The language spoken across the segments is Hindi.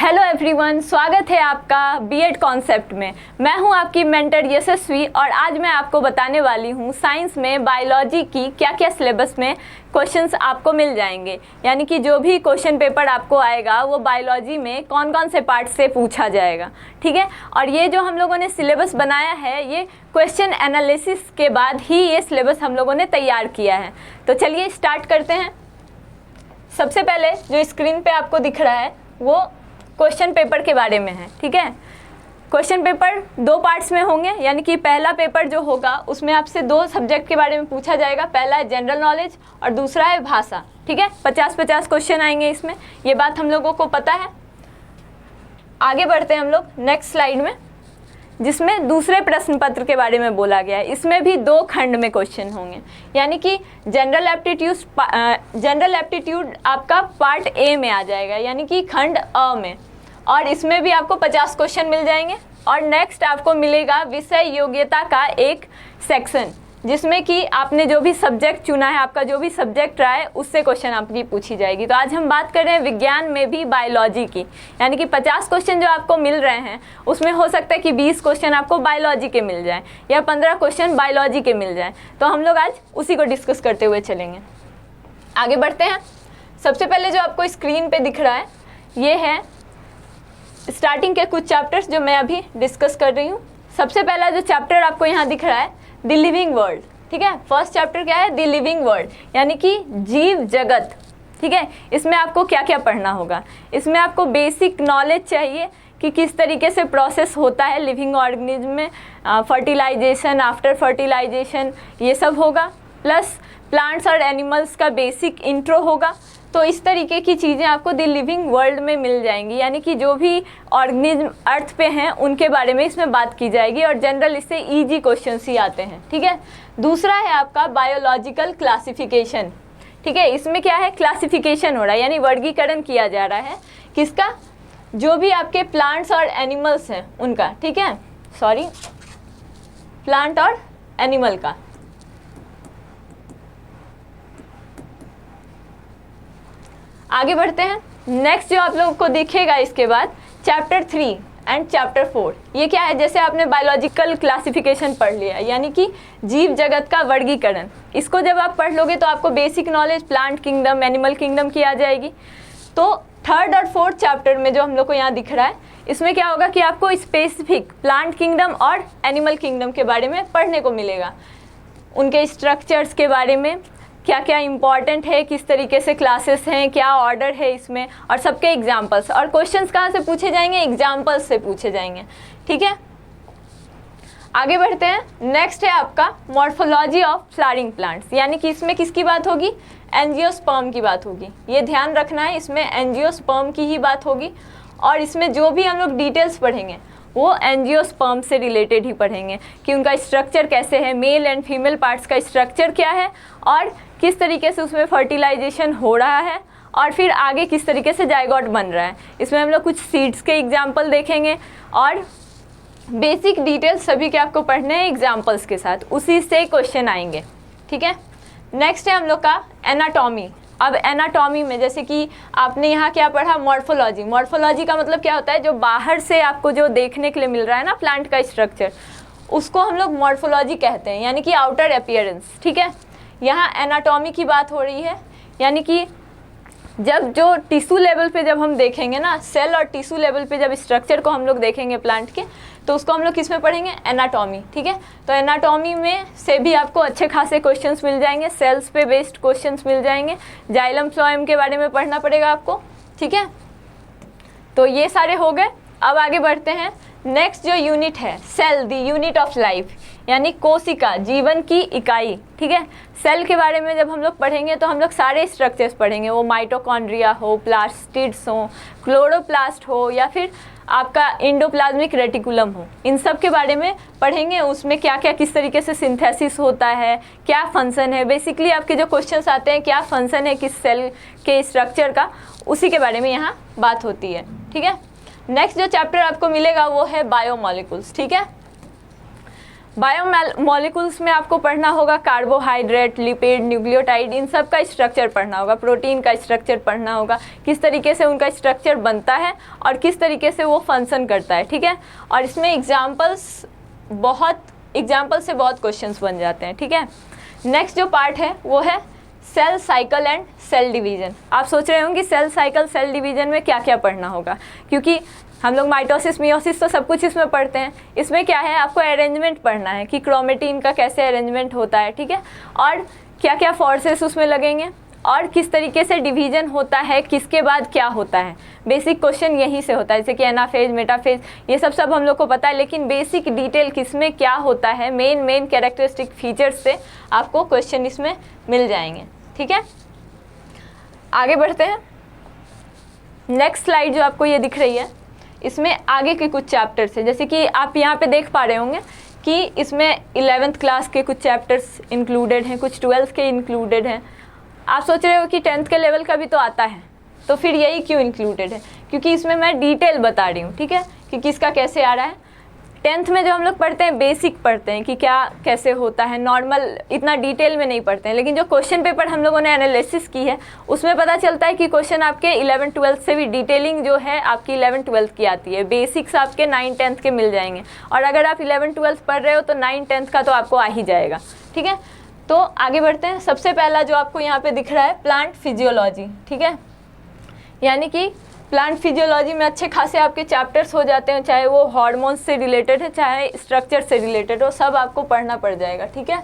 हेलो एवरीवन, स्वागत है आपका बीएड कॉन्सेप्ट में। मैं हूं आपकी मेंटर यशस्वी और आज मैं आपको बताने वाली हूं साइंस में बायोलॉजी की क्या क्या सिलेबस में क्वेश्चंस आपको मिल जाएंगे। यानी कि जो भी क्वेश्चन पेपर आपको आएगा वो बायोलॉजी में कौन कौन से पार्ट से पूछा जाएगा, ठीक है। और ये जो हम लोगों ने सिलेबस बनाया है ये क्वेश्चन एनालिसिस के बाद ही ये सिलेबस हम लोगों ने तैयार किया है। तो चलिए स्टार्ट करते हैं। सबसे पहले जो स्क्रीन पे आपको दिख रहा है वो क्वेश्चन पेपर के बारे में है, ठीक है। क्वेश्चन पेपर दो पार्ट्स में होंगे, यानी कि पहला पेपर जो होगा उसमें आपसे दो सब्जेक्ट के बारे में पूछा जाएगा। पहला है जनरल नॉलेज और दूसरा है भाषा, ठीक है। 50-50 क्वेश्चन आएंगे इसमें, ये बात हम लोगों को पता है। आगे बढ़ते हैं हम लोग नेक्स्ट स्लाइड में, जिसमें दूसरे प्रश्न पत्र के बारे में बोला गया है। इसमें भी दो खंड में क्वेश्चन होंगे, यानी कि जनरल एप्टीट्यूड आपका पार्ट ए में आ जाएगा, यानी कि खंड अ में, और इसमें भी आपको 50 क्वेश्चन मिल जाएंगे। और नेक्स्ट आपको मिलेगा विषय योग्यता का एक सेक्शन, जिसमें कि आपने जो भी सब्जेक्ट चुना है, आपका जो भी सब्जेक्ट रहा है उससे क्वेश्चन आपकी पूछी जाएगी। तो आज हम बात कर रहे हैं विज्ञान में भी बायोलॉजी की, यानी कि 50 क्वेश्चन जो आपको मिल रहे हैं उसमें हो सकता है कि 20 क्वेश्चन आपको बायोलॉजी के मिल जाए या 15 क्वेश्चन बायोलॉजी के मिल जाए। तो हम लोग आज उसी को डिस्कस करते हुए चलेंगे। आगे बढ़ते हैं। सबसे पहले जो आपको स्क्रीन पर दिख रहा है ये है स्टार्टिंग के कुछ चैप्टर्स जो मैं अभी डिस्कस कर रही हूँ। सबसे पहला जो चैप्टर आपको यहाँ दिख रहा है द लिविंग वर्ल्ड, ठीक है। फर्स्ट चैप्टर क्या है? द लिविंग वर्ल्ड, यानी कि जीव जगत, ठीक है। इसमें आपको क्या क्या पढ़ना होगा? इसमें आपको बेसिक नॉलेज चाहिए कि किस तरीके से प्रोसेस होता है लिविंग ऑर्गेनिज्म में, फर्टिलाइजेशन, आफ्टर फर्टिलाइजेशन, ये सब होगा। प्लस प्लांट्स और एनिमल्स का बेसिक इंट्रो होगा। तो इस तरीके की चीज़ें आपको द लिविंग वर्ल्ड में मिल जाएंगी, यानी कि जो भी ऑर्गेनिज्म अर्थ पे हैं उनके बारे में इसमें बात की जाएगी। और जनरल इससे इजी क्वेश्चंस ही आते हैं, ठीक है। दूसरा है आपका बायोलॉजिकल क्लासिफिकेशन, ठीक है। इसमें क्या है? क्लासिफिकेशन हो रहा है, यानी वर्गीकरण किया जा रहा है। किसका? जो भी आपके प्लांट्स और एनिमल्स हैं उनका, ठीक है। सॉरी, प्लांट और एनिमल का। आगे बढ़ते हैं। नेक्स्ट जो आप लोगों को दिखेगा इसके बाद चैप्टर 3 एंड चैप्टर 4, ये क्या है? जैसे आपने बायोलॉजिकल क्लासिफिकेशन पढ़ लिया, यानी कि जीव जगत का वर्गीकरण। इसको जब आप पढ़ लोगे तो आपको basic knowledge plant kingdom, animal kingdom की आ जाएगी। तो थर्ड और फोर्थ चैप्टर में जो हम लोग को यहाँ दिख रहा है, इसमें क्या होगा कि आपको स्पेसिफिक प्लांट किंगडम और एनिमल किंगडम के बारे में पढ़ने को मिलेगा। उनके स्ट्रक्चर्स के बारे में, क्या क्या इंपॉर्टेंट है, किस तरीके से क्लासेस हैं, क्या ऑर्डर है इसमें, और सबके एग्जाम्पल्स। और क्वेश्चंस कहाँ से पूछे जाएंगे? एग्जाम्पल्स से पूछे जाएंगे, ठीक है। आगे बढ़ते हैं। नेक्स्ट है आपका मॉर्फोलॉजी ऑफ फ्लावरिंग प्लांट्स, यानी कि इसमें किसकी बात होगी? एंजियोस्पर्म की बात होगी। ये ध्यान रखना है, इसमें एंजियोस्पर्म की ही बात होगी। और इसमें जो भी हम लोग डिटेल्स पढ़ेंगे वो एंजियोस्पर्म से रिलेटेड ही पढ़ेंगे कि उनका स्ट्रक्चर कैसे है, मेल एंड फीमेल पार्ट्स का स्ट्रक्चर क्या है, और किस तरीके से उसमें फर्टिलाइजेशन हो रहा है, और फिर आगे किस तरीके से जाइगोट बन रहा है। इसमें हम लोग कुछ सीड्स के एग्जाम्पल देखेंगे और बेसिक डिटेल्स सभी के आपको पढ़ने हैं एग्जाम्पल्स के साथ, उसी से क्वेश्चन आएंगे, ठीक है। नेक्स्ट है हम लोग का एनाटॉमी। अब एनाटॉमी में जैसे कि आपने यहाँ क्या पढ़ा? मॉर्फोलॉजी। मॉर्फोलॉजी का मतलब क्या होता है? जो बाहर से आपको जो देखने के लिए मिल रहा है ना प्लांट का स्ट्रक्चर, उसको हम लोग मॉर्फोलॉजी कहते हैं, यानी कि आउटर अपीयरेंस, ठीक है। यहाँ एनाटॉमी की बात हो रही है, यानी कि जब जो टिश्यू लेवल पे जब हम देखेंगे ना, सेल और टिश्यू लेवल पे जब स्ट्रक्चर को हम लोग देखेंगे प्लांट के, तो उसको हम लोग किस में पढ़ेंगे? एनाटॉमी, ठीक है। तो एनाटॉमी में से भी आपको अच्छे खासे क्वेश्चंस मिल जाएंगे, सेल्स पे बेस्ड क्वेश्चंस मिल जाएंगे। जाइलम फ्लोएम के बारे में पढ़ना पड़ेगा आपको, ठीक है। तो ये सारे हो गए। अब आगे बढ़ते हैं। नेक्स्ट जो यूनिट है cell, the unit of life, यानी कोशिका, जीवन की इकाई, ठीक है। सेल के बारे में जब हम लोग पढ़ेंगे तो हम लोग सारे स्ट्रक्चर्स पढ़ेंगे, वो माइटोकॉन्ड्रिया हो, प्लास्टिड्स हो, क्लोरोप्लास्ट हो, या फिर आपका एंडोप्लाज्मिक रेटिकुलम हो, इन सब के बारे में पढ़ेंगे। उसमें क्या क्या किस तरीके से सिंथेसिस होता है, क्या फंक्शन है, बेसिकली आपके जो क्वेश्चंस आते हैं क्या फंक्शन है किस सेल के स्ट्रक्चर का, उसी के बारे में यहाँ बात होती है, ठीक है। नेक्स्ट जो चैप्टर आपको मिलेगा वो है बायोमॉलिक्यूल्स, ठीक है। बायोमॉलिक्यूल्स में आपको पढ़ना होगा कार्बोहाइड्रेट, लिपिड, न्यूक्लियोटाइड, इन सब का स्ट्रक्चर पढ़ना होगा, प्रोटीन का स्ट्रक्चर पढ़ना होगा, किस तरीके से उनका स्ट्रक्चर बनता है और किस तरीके से वो फंक्शन करता है, ठीक है। और इसमें एग्जाम्पल से बहुत क्वेश्चंस बन जाते हैं, ठीक है। नेक्स्ट जो पार्ट है वो है cell cycle and cell division. आप सोच रहे होंगे सेल साइकिल सेल डिवीजन में क्या क्या पढ़ना होगा, क्योंकि हम लोग माइटोसिस मियोसिस तो सब कुछ इसमें पढ़ते हैं। इसमें क्या है, आपको अरेंजमेंट पढ़ना है कि क्रोमेटिन का कैसे अरेंजमेंट होता है, ठीक है, और क्या क्या फोर्सेस उसमें लगेंगे और किस तरीके से डिवीजन होता है, किसके बाद क्या होता है। बेसिक क्वेश्चन यहीं से होता है, जैसे कि एनाफेज, मेटाफेज, ये सब हम लोग को पता है, लेकिन बेसिक डिटेल किसमें क्या होता है, मेन कैरेक्टरिस्टिक फीचर्स से आपको क्वेश्चन इसमें मिल जाएंगे, ठीक है। आगे बढ़ते हैं। नेक्स्ट स्लाइड जो आपको ये दिख रही है, इसमें आगे के कुछ चैप्टर्स हैं, जैसे कि आप यहाँ पे देख पा रहे होंगे कि इसमें 11th क्लास के कुछ चैप्टर्स इंक्लूडेड हैं, कुछ 12th के इंक्लूडेड हैं। आप सोच रहे हो कि 10th के लेवल का भी तो आता है, तो फिर यही क्यों इंक्लूडेड है, क्योंकि इसमें मैं डिटेल बता रही हूँ, ठीक है, कि किसका कैसे आ रहा है। 10th में जो हम लोग पढ़ते हैं बेसिक पढ़ते हैं कि क्या कैसे होता है, नॉर्मल इतना डिटेल में नहीं पढ़ते हैं, लेकिन जो क्वेश्चन पेपर हम लोगों ने एनालिसिस की है उसमें पता चलता है कि क्वेश्चन आपके 11th-12th से भी डिटेलिंग जो है आपकी 11th-12th की आती है। बेसिक्स आपके 9th-10th के मिल जाएंगे, और अगर आप 11th-12th पढ़ रहे हो तो 9th-10th का तो आपको आ ही जाएगा, ठीक है। तो आगे बढ़ते हैं। सबसे पहला जो आपको यहाँ पे दिख रहा है प्लांट फिजियोलॉजी, ठीक है, यानी कि प्लांट फिजियोलॉजी में अच्छे खासे आपके चैप्टर्स हो जाते हैं, चाहे वो हार्मोन्स से रिलेटेड है चाहे स्ट्रक्चर से रिलेटेड हो, सब आपको पढ़ना पड़ जाएगा, ठीक है।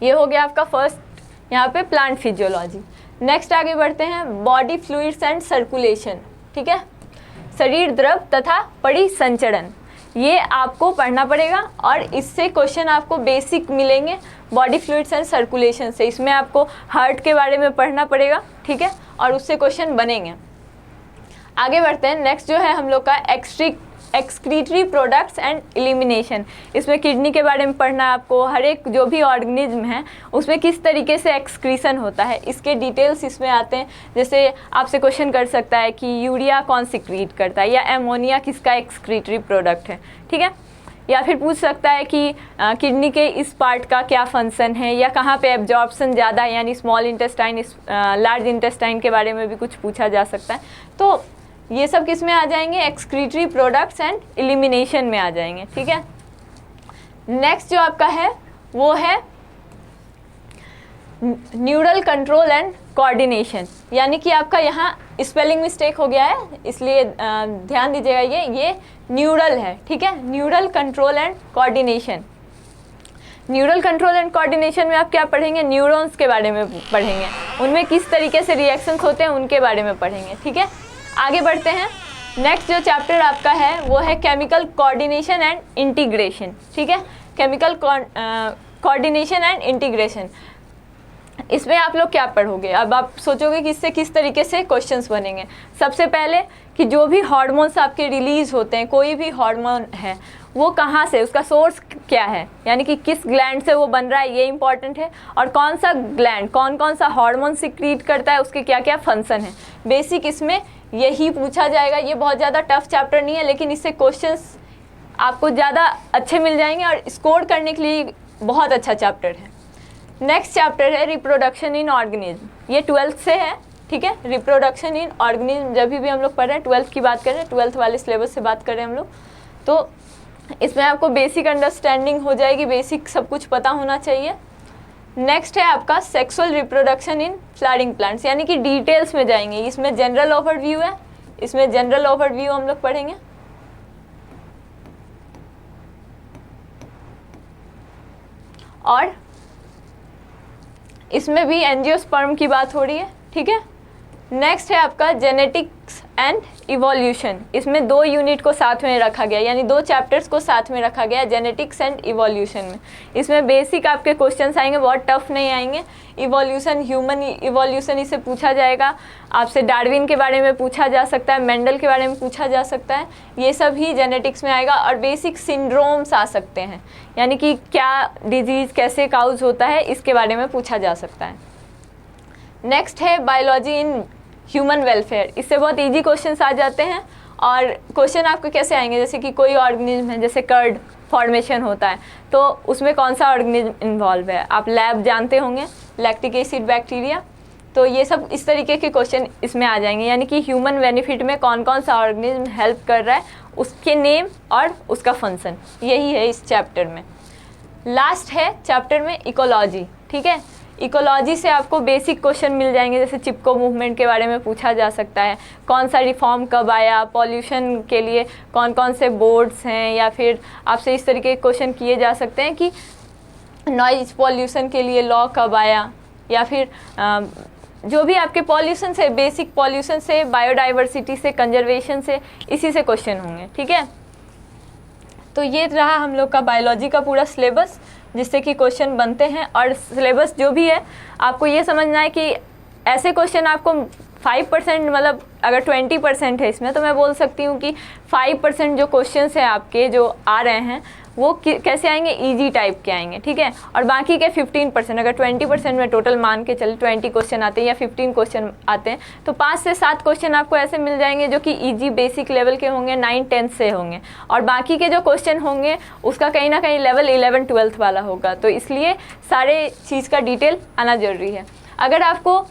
ये हो गया आपका फर्स्ट यहाँ पे प्लांट फिजियोलॉजी। नेक्स्ट आगे बढ़ते हैं बॉडी फ्लूइड्स एंड सर्कुलेशन, ठीक है, शरीर द्रव तथा परिसंचरण, ये आपको पढ़ना पड़ेगा और इससे क्वेश्चन आपको बेसिक मिलेंगे बॉडी फ्लूइड्स एंड सर्कुलेशन से। इसमें आपको हार्ट के बारे में पढ़ना पड़ेगा, ठीक है, और उससे क्वेश्चन बनेंगे। आगे बढ़ते हैं। नेक्स्ट जो है हम लोग का एक्सक्रीटरी प्रोडक्ट्स एंड एलिमिनेशन। इसमें किडनी के बारे में पढ़ना है आपको, हर एक जो भी ऑर्गेनिज्म है उसमें किस तरीके से एक्सक्रीशन होता है, इसके डिटेल्स इसमें आते हैं। जैसे आपसे क्वेश्चन कर सकता है कि यूरिया कौन सिक्रीट करता है, या एमोनिया किसका एक्सक्रीटरी प्रोडक्ट है, ठीक है, या फिर पूछ सकता है कि किडनी के इस पार्ट का क्या फंक्शन है, या कहाँ पे एब्जॉर्प्शन ज़्यादा है, यानी स्मॉल इंटेस्टाइन लार्ज इंटेस्टाइन के बारे में भी कुछ पूछा जा सकता है। तो ये सब किस में आ जाएंगे, एक्सक्रीटरी प्रोडक्ट्स एंड एलिमिनेशन में आ जाएंगे, ठीक है। नेक्स्ट जो आपका है वो है न्यूरल कंट्रोल एंड कोऑर्डिनेशन, यानी कि आपका यहाँ स्पेलिंग मिस्टेक हो गया है, इसलिए ध्यान दीजिएगा, ये न्यूरल है, ठीक है, neural control and coordination. Neural control and coordination में आप क्या पढ़ेंगे, न्यूरॉन्स के बारे में पढ़ेंगे, उनमें किस तरीके से रिएक्शंस होते हैं उनके बारे में पढ़ेंगे, ठीक है। आगे बढ़ते हैं। नेक्स्ट जो चैप्टर आपका है वो है केमिकल कोऑर्डिनेशन एंड इंटीग्रेशन, ठीक है, केमिकल कोऑर्डिनेशन एंड इंटीग्रेशन। इसमें आप लोग क्या पढ़ोगे, अब आप सोचोगे कि इससे किस तरीके से क्वेश्चंस बनेंगे। सबसे पहले कि जो भी हार्मोन्स आपके रिलीज होते हैं, कोई भी हार्मोन है वो कहाँ से, उसका सोर्स क्या है, यानी कि किस ग्लैंड से वो बन रहा है, ये इंपॉर्टेंट है, और कौन सा ग्लैंड कौन कौन सा हार्मोन सिक्रीट करता है, उसके क्या क्या फंक्शन है, बेसिक इसमें यही पूछा जाएगा। ये बहुत ज़्यादा टफ चैप्टर नहीं है, लेकिन इससे क्वेश्चंस आपको ज़्यादा अच्छे मिल जाएंगे और स्कोर करने के लिए बहुत अच्छा चैप्टर है। नेक्स्ट चैप्टर है रिप्रोडक्शन इन ऑर्गेनिज्म, ये 12th से है, ठीक है। रिप्रोडक्शन इन ऑर्गेनिज्म जब भी हम लोग पढ़ रहे हैं 12th की बात कर रहे हैं, 12th वाले सिलेबस से बात कर रहे हैं हम लोग, तो इसमें आपको बेसिक अंडरस्टैंडिंग हो जाएगी, बेसिक सब कुछ पता होना चाहिए। नेक्स्ट है आपका sexual reproduction in flowering plants, यानी कि डिटेल्स में जाएंगे। इसमें जनरल ओवरव्यू है, इसमें जनरल ओवरव्यू हम लोग पढ़ेंगे। और इसमें भी एंजियोस्पर्म की बात हो रही है, ठीक है। नेक्स्ट है आपका जेनेटिक्स एंड इवोल्यूशन, इसमें 2 यूनिट को साथ में रखा गया, यानी 2 चैप्टर्स को साथ में रखा गया जेनेटिक्स एंड इवोल्यूशन में। इसमें बेसिक आपके क्वेश्चंस आएंगे, बहुत टफ नहीं आएंगे। इवोल्यूशन, ह्यूमन इवोल्यूशन, इसे पूछा जाएगा आपसे, डार्विन के बारे में पूछा जा सकता है, मेंडल के बारे में पूछा जा सकता है, ये सब ही जेनेटिक्स में आएगा। और बेसिक सिंड्रोम्स आ सकते हैं, यानी कि क्या डिजीज़ कैसे काउज होता है, इसके बारे में पूछा जा सकता है। नेक्स्ट है बायोलॉजी इन ह्यूमन वेलफेयर, इससे बहुत इजी क्वेश्चंस आ जाते हैं और क्वेश्चन आपको कैसे आएंगे, जैसे कि कोई ऑर्गेनिज्म है, जैसे कर्ड फॉर्मेशन होता है तो उसमें कौन सा ऑर्गेनिज्म इन्वॉल्व है, आप लैब जानते होंगे, लैक्टिक एसिड बैक्टीरिया। तो ये सब इस तरीके के क्वेश्चन इसमें आ जाएंगे, यानी कि ह्यूमन बेनिफिट में कौन कौन सा ऑर्गेनिज्म हेल्प कर रहा है, उसके नेम और उसका फंक्शन, यही है इस चैप्टर में। लास्ट है चैप्टर में इकोलॉजी, ठीक है। इकोलॉजी से आपको बेसिक क्वेश्चन मिल जाएंगे, जैसे चिपको मूवमेंट के बारे में पूछा जा सकता है, कौन सा रिफॉर्म कब आया, पॉल्यूशन के लिए कौन कौन से बोर्ड्स हैं, या फिर आपसे इस तरीके के क्वेश्चन किए जा सकते हैं कि नॉइज पॉल्यूशन के लिए लॉ कब आया, या फिर जो भी आपके पॉल्यूशन से, बेसिक पॉल्यूशन से, बायोडाइवर्सिटी से, कंजर्वेशन से, इसी से क्वेश्चन होंगे, ठीक है। तो ये रहा हम लोग का बायोलॉजी का पूरा सिलेबस जिससे कि क्वेश्चन बनते हैं। और सिलेबस जो भी है आपको ये समझना है कि ऐसे क्वेश्चन आपको 5%, मतलब अगर 20% है इसमें, तो मैं बोल सकती हूँ कि 5% जो क्वेश्चंस हैं आपके जो आ रहे हैं वो कैसे आएंगे, इजी टाइप के आएंगे, ठीक है। और बाकी के 15%, अगर 20% में टोटल मान के चले 20 क्वेश्चन आते हैं या 15 क्वेश्चन आते हैं, तो 5 से 7 क्वेश्चन आपको ऐसे मिल जाएंगे जो कि इजी बेसिक लेवल के होंगे, 9-10 से होंगे। और बाकी के जो क्वेश्चन होंगे उसका कहीं ना कहीं लेवल 11-12 वाला होगा। तो इसलिए सारे चीज़ का डिटेल आना ज़रूरी है। अगर आपको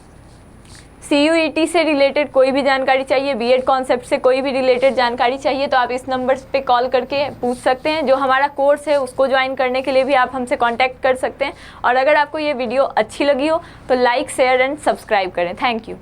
CUET से रिलेटेड कोई भी जानकारी चाहिए, बीएड कॉन्सेप्ट से कोई भी रिलेटेड जानकारी चाहिए, तो आप इस नंबर पे कॉल करके पूछ सकते हैं। जो हमारा कोर्स है उसको ज्वाइन करने के लिए भी आप हमसे कांटेक्ट कर सकते हैं। और अगर आपको ये वीडियो अच्छी लगी हो तो लाइक, शेयर एंड सब्सक्राइब करें। Thank you.